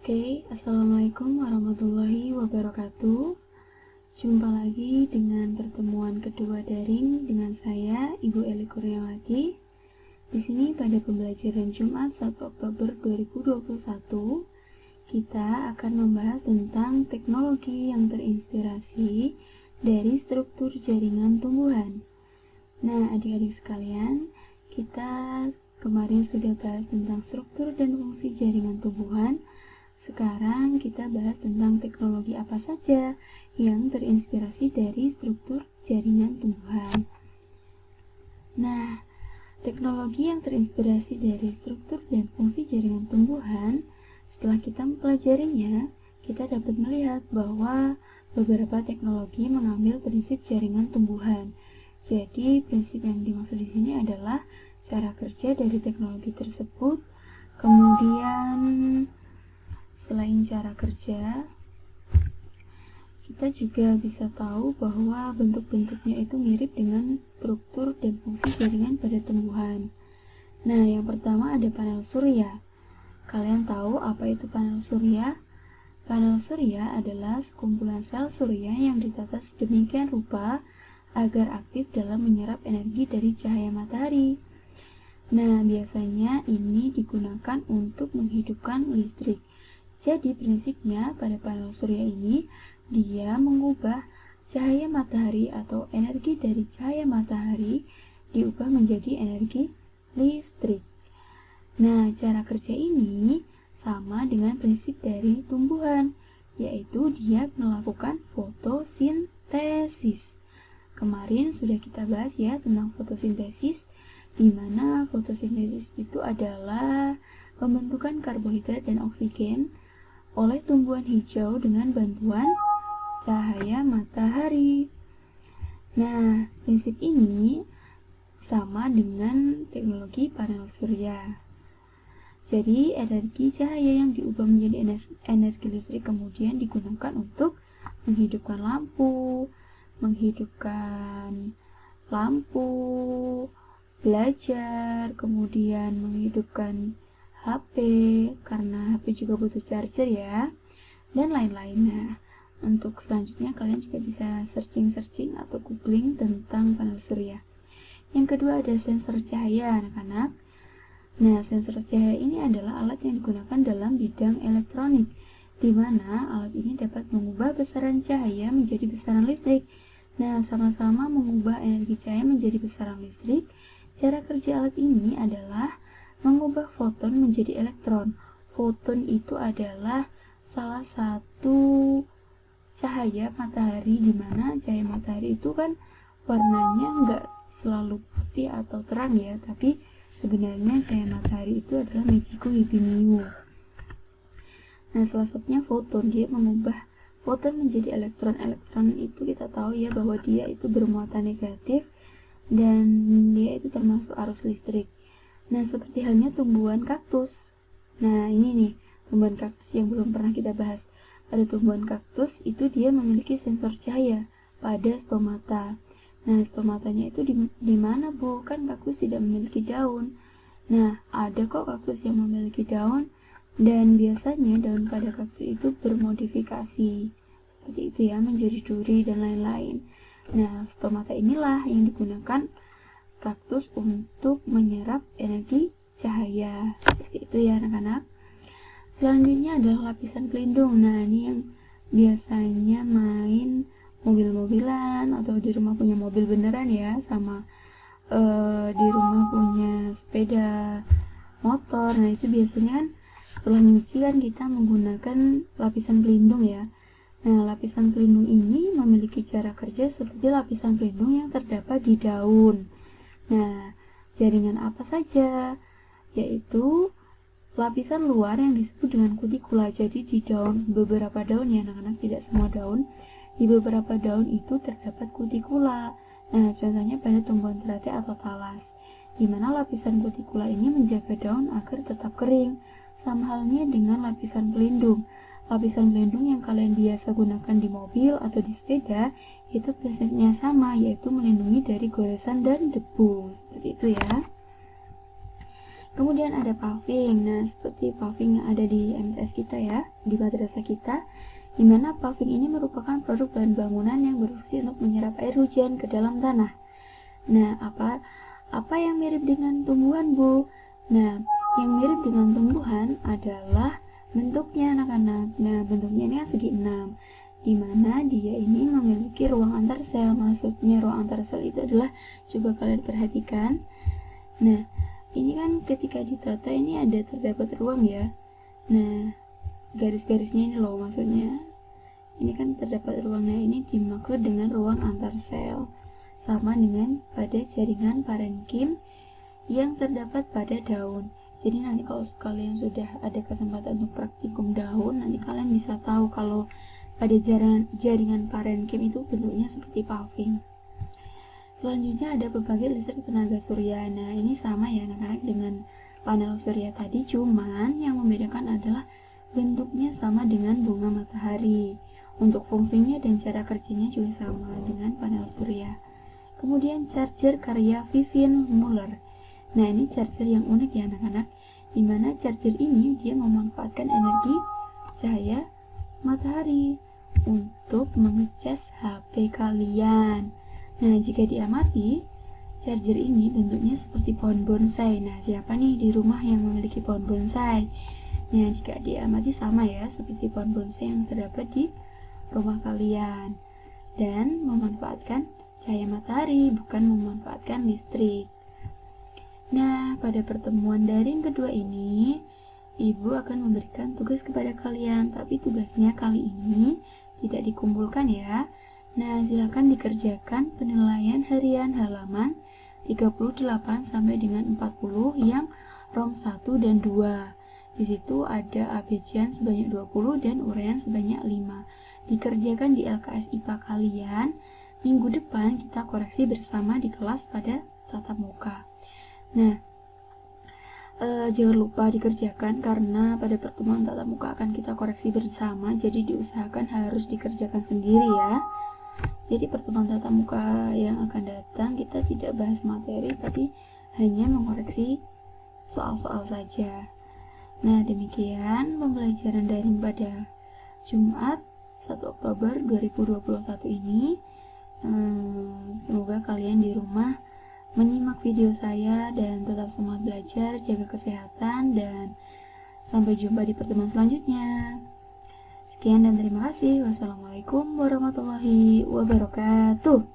Assalamualaikum warahmatullahi wabarakatuh. Jumpa lagi dengan pertemuan kedua daring dengan saya, Ibu Eli Kurniawati. Di sini pada pembelajaran Jumat 1 Oktober 2021, kita akan membahas tentang teknologi yang terinspirasi dari struktur jaringan tumbuhan. Nah, adik-adik sekalian, kita kemarin sudah bahas tentang struktur dan fungsi jaringan tumbuhan. Sekarang kita bahas tentang teknologi apa saja yang terinspirasi dari struktur jaringan tumbuhan. Nah, teknologi yang terinspirasi dari struktur dan fungsi jaringan tumbuhan, setelah kita mempelajarinya, kita dapat melihat bahwa beberapa teknologi mengambil prinsip jaringan tumbuhan. Jadi, prinsip yang dimaksud di sini adalah cara kerja dari teknologi tersebut. Kemudian selain cara kerja, kita juga bisa tahu bahwa bentuk-bentuknya itu mirip dengan struktur dan fungsi jaringan pada tumbuhan. Nah, yang pertama ada panel surya. Kalian tahu apa itu panel surya? Panel surya adalah sekumpulan sel surya yang ditata sedemikian rupa agar aktif dalam menyerap energi dari cahaya matahari. Nah, biasanya ini digunakan untuk menghidupkan listrik. Jadi prinsipnya pada panel surya ini, dia mengubah cahaya matahari atau energi dari cahaya matahari diubah menjadi energi listrik. Nah, cara kerja ini sama dengan prinsip dari tumbuhan, yaitu dia melakukan fotosintesis. Kemarin sudah kita bahas ya tentang fotosintesis, di mana fotosintesis itu adalah pembentukan karbohidrat dan oksigen oleh tumbuhan hijau dengan bantuan cahaya matahari. Nah, prinsip ini sama dengan teknologi panel surya. Jadi, energi cahaya yang diubah menjadi energi listrik kemudian digunakan untuk menghidupkan lampu, belajar, kemudian menghidupkan HP, karena HP juga butuh charger ya, dan lain-lain. Nah, untuk selanjutnya kalian juga bisa searching atau googling tentang panel surya. Yang kedua ada sensor cahaya, anak-anak. Nah, sensor cahaya ini adalah alat yang digunakan dalam bidang elektronik, di mana alat ini dapat mengubah besaran cahaya menjadi besaran listrik. Nah, sama-sama mengubah energi cahaya menjadi besaran listrik. Cara kerja alat ini adalah mengubah foton menjadi elektron. Foton itu adalah salah satu cahaya matahari, di mana cahaya matahari itu kan warnanya nggak selalu putih atau terang ya, tapi sebenarnya cahaya matahari itu adalah Magico Hibiniu. Nah, salah satunya foton, dia mengubah foton menjadi elektron. Elektron itu kita tahu ya bahwa dia itu bermuatan negatif dan dia itu termasuk arus listrik. Nah, seperti halnya tumbuhan kaktus. Nah, ini nih, tumbuhan kaktus yang belum pernah kita bahas. Pada tumbuhan kaktus, itu dia memiliki sensor cahaya pada stomata. Nah, stomatanya itu di mana, Bu? Kan kaktus tidak memiliki daun. Nah, ada kok kaktus yang memiliki daun, dan biasanya daun pada kaktus itu bermodifikasi. Seperti itu ya, menjadi duri dan lain-lain. Nah, stomata inilah yang digunakan kaktus untuk menyerap energi cahaya. Seperti itu ya anak-anak. Selanjutnya adalah lapisan pelindung. Nah, ini yang biasanya main mobil-mobilan atau di rumah punya mobil beneran ya, sama di rumah punya sepeda motor. Nah, itu biasanya kan setelah nyuci kan kita menggunakan lapisan pelindung ya. Nah, lapisan pelindung ini memiliki cara kerja seperti lapisan pelindung yang terdapat di daun. Nah, jaringan apa saja? Yaitu lapisan luar yang disebut dengan kutikula. Jadi di daun, beberapa daun ya anak-anak, tidak semua daun. Di beberapa daun itu terdapat kutikula. Nah, contohnya pada tumbuhan teratai atau talas, di mana lapisan kutikula ini menjaga daun agar tetap kering. Sama halnya dengan lapisan pelindung. Lapisan pelindung yang kalian biasa gunakan di mobil atau di sepeda itu prinsipnya sama, yaitu melindungi dari goresan dan debu. Seperti itu ya. Kemudian ada paving. Nah, seperti paving yang ada di MTS kita ya, di madrasah kita, di mana paving ini merupakan produk bahan bangunan yang berfungsi untuk menyerap air hujan ke dalam tanah. Nah, apa yang mirip dengan tumbuhan, Bu? Nah, yang mirip dengan tumbuhan adalah bentuknya, anak-anak. Nah, bentuknya ini segi 6, di mana dia ini memiliki ruang antar sel. Maksudnya ruang antar sel itu adalah, coba kalian perhatikan. Nah, ini kan ketika ditata ini terdapat ruang ya. Nah, garis-garisnya ini loh maksudnya. Ini kan terdapat ruang. Nah, ini dimaksud dengan ruang antar sel. Sama dengan pada jaringan parenkim yang terdapat pada daun. Jadi nanti kalau kalian sudah ada kesempatan untuk praktikum daun, nanti kalian bisa tahu kalau pada jaringan parenkim itu bentuknya seperti paving. Selanjutnya ada pembangkit listrik tenaga surya. Nah, ini sama ya anak-anak dengan panel surya tadi, cuman yang membedakan adalah bentuknya sama dengan bunga matahari. Untuk fungsinya dan cara kerjanya juga sama dengan panel surya. Kemudian charger karya Vivian Muller. Nah, ini charger yang unik ya anak-anak, dimana charger ini dia memanfaatkan energi cahaya matahari untuk mengecas HP kalian. Nah, jika diamati, charger ini bentuknya seperti pohon bonsai. Nah, siapa nih di rumah yang memiliki pohon bonsai? Nah, jika diamati sama ya, seperti pohon bonsai yang terdapat di rumah kalian. Dan memanfaatkan cahaya matahari, bukan memanfaatkan listrik. Nah, pada pertemuan daring kedua ini, Ibu akan memberikan tugas kepada kalian, tapi tugasnya kali ini tidak dikumpulkan ya. Nah, silakan dikerjakan penilaian harian halaman 38 sampai dengan 40 yang ROM 1 dan 2. Di situ ada ABC-an sebanyak 20 dan uraian sebanyak 5. Dikerjakan di LKS IPA kalian. Minggu depan kita koreksi bersama di kelas pada tatap muka. Nah, jangan lupa dikerjakan karena pada pertemuan tatap muka akan kita koreksi bersama, jadi diusahakan harus dikerjakan sendiri ya. Jadi pertemuan tatap muka yang akan datang kita tidak bahas materi tapi hanya mengoreksi soal-soal saja. Nah, demikian pembelajaran daring pada Jumat 1 Oktober 2021 ini. Semoga kalian di rumah menyimak video saya dan tetap semangat belajar, jaga kesehatan, dan sampai jumpa di pertemuan selanjutnya. Sekian dan terima kasih. Wassalamualaikum warahmatullahi wabarakatuh.